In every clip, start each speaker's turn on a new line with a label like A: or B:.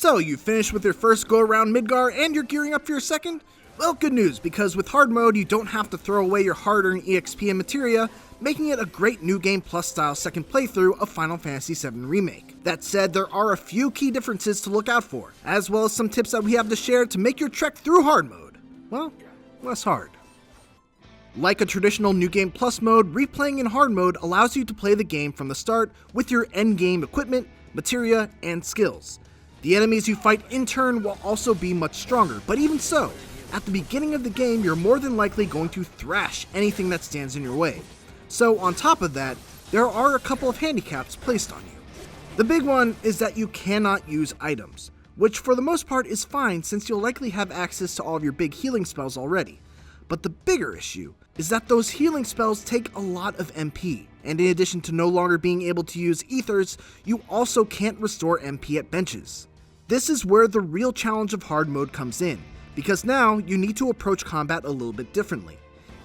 A: So, you finished with your first go around Midgar and you're gearing up for your second? Well, good news, because with hard mode, you don't have to throw away your hard-earned EXP and materia, making it a great New Game Plus style second playthrough of Final Fantasy VII Remake. That said, there are a few key differences to look out for, as well as some tips that we have to share to make your trek through hard mode, well, less hard. Like a traditional New Game Plus mode, replaying in hard mode allows you to play the game from the start with your endgame equipment, materia, and skills. The enemies you fight in turn will also be much stronger, but even so, at the beginning of the game you're more than likely going to thrash anything that stands in your way. So on top of that, there are a couple of handicaps placed on you. The big one is that you cannot use items, which for the most part is fine since you'll likely have access to all of your big healing spells already. But the bigger issue is that those healing spells take a lot of MP, and in addition to no longer being able to use ethers, you also can't restore MP at benches. This is where the real challenge of hard mode comes in, because now you need to approach combat a little bit differently.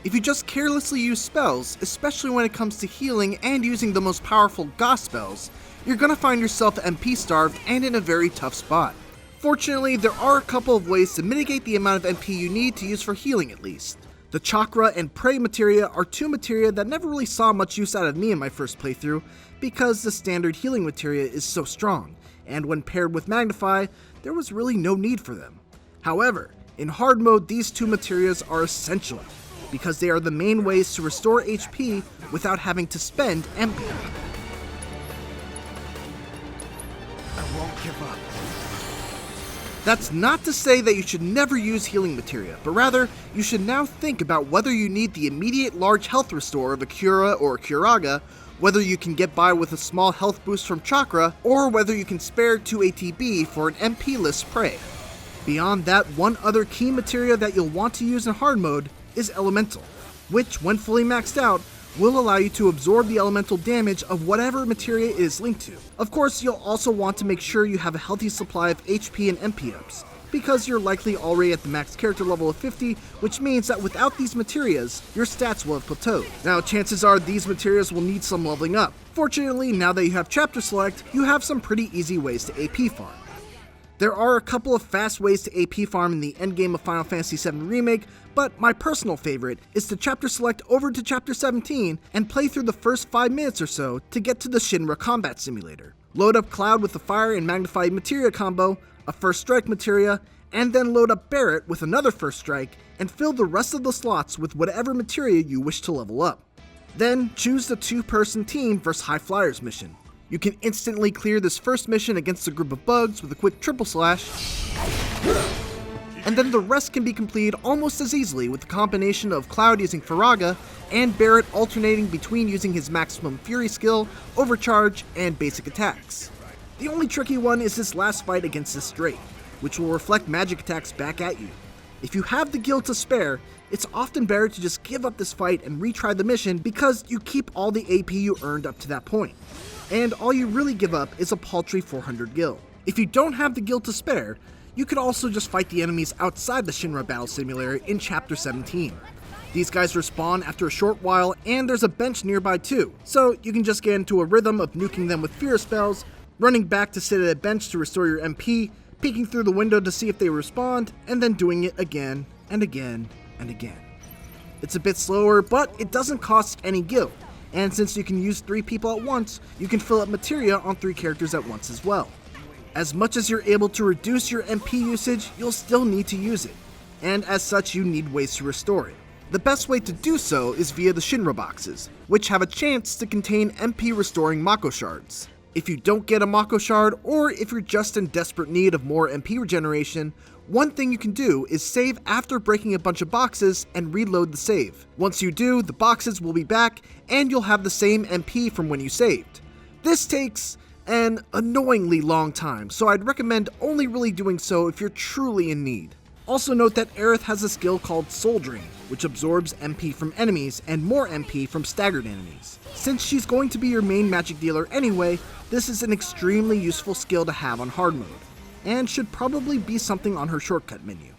A: If you just carelessly use spells, especially when it comes to healing and using the most powerful Gauss spells, you're gonna find yourself MP starved and in a very tough spot. Fortunately, there are a couple of ways to mitigate the amount of MP you need to use for healing at least. The Chakra and Prey materia are two materia that never really saw much use out of me in my first playthrough because the standard healing materia is so strong, and when paired with Magnify, there was really no need for them. However, in hard mode these two materias are essential, because they are the main ways to restore HP without having to spend MP.
B: I won't give up.
A: That's not to say that you should never use healing materia, but rather, you should now think about whether you need the immediate large health restore of a Cura or a Curaga, whether you can get by with a small health boost from Chakra, or whether you can spare 2 ATB for an MP-less Prey. Beyond that, one other key materia that you'll want to use in hard mode is Elemental, which, when fully maxed out, will allow you to absorb the elemental damage of whatever materia it is linked to. Of course, you'll also want to make sure you have a healthy supply of HP and MP ups, because you're likely already at the max character level of 50, which means that without these materias, your stats will have plateaued. Now, chances are these materias will need some leveling up. Fortunately, now that you have Chapter Select, you have some pretty easy ways to AP farm. There are a couple of fast ways to AP farm in the endgame of Final Fantasy VII Remake, but my personal favorite is to Chapter Select over to Chapter 17 and play through the first 5 minutes or so to get to the Shinra Combat Simulator. Load up Cloud with the Fire and Magnified Materia combo, a First Strike materia, and then load up Barret with another First Strike, and fill the rest of the slots with whatever materia you wish to level up. Then choose the 2-person team vs High Flyers mission. You can instantly clear this first mission against a group of bugs with a quick triple slash, and then the rest can be completed almost as easily with the combination of Cloud using Faraga and Barret alternating between using his maximum Fury skill, Overcharge, and basic attacks. The only tricky one is this last fight against this Drake, which will reflect magic attacks back at you. If you have the gil to spare, it's often better to just give up this fight and retry the mission because you keep all the AP you earned up to that point. And all you really give up is a paltry 400 gil. If you don't have the gil to spare, you could also just fight the enemies outside the Shinra Battle Simulator in Chapter 17. These guys respawn after a short while, and there's a bench nearby too, so you can just get into a rhythm of nuking them with fear spells, running back to sit at a bench to restore your MP, peeking through the window to see if they respond, and then doing it again and again and again. It's a bit slower, but it doesn't cost any gil, and since you can use 3 people at once, you can fill up materia on 3 characters at once as well. As much as you're able to reduce your MP usage, you'll still need to use it, and as such you need ways to restore it. The best way to do so is via the Shinra boxes, which have a chance to contain MP restoring Mako shards. If you don't get a Mako shard, or if you're just in desperate need of more MP regeneration, one thing you can do is save after breaking a bunch of boxes and reload the save. Once you do, the boxes will be back, and you'll have the same MP from when you saved. This takes an annoyingly long time, so I'd recommend only really doing so if you're truly in need. Also note that Aerith has a skill called Soul Drain, which absorbs MP from enemies and more MP from staggered enemies. Since she's going to be your main magic dealer anyway, this is an extremely useful skill to have on hard mode, and should probably be something on her shortcut menu.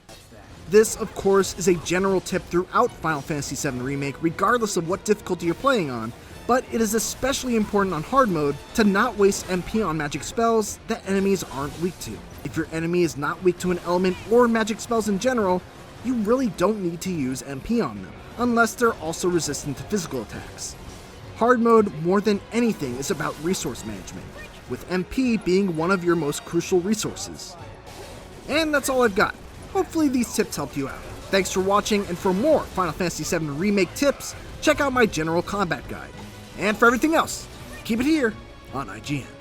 A: This, of course, is a general tip throughout Final Fantasy VII Remake regardless of what difficulty you're playing on, but it is especially important on hard mode to not waste MP on magic spells that enemies aren't weak to. If your enemy is not weak to an element or magic spells in general, you really don't need to use MP on them, unless they're also resistant to physical attacks. Hard mode, more than anything, is about resource management, with MP being one of your most crucial resources. And that's all I've got. Hopefully these tips helped you out. Thanks for watching, and for more Final Fantasy VII Remake tips, check out my general combat guide. And for everything else, keep it here on IGN.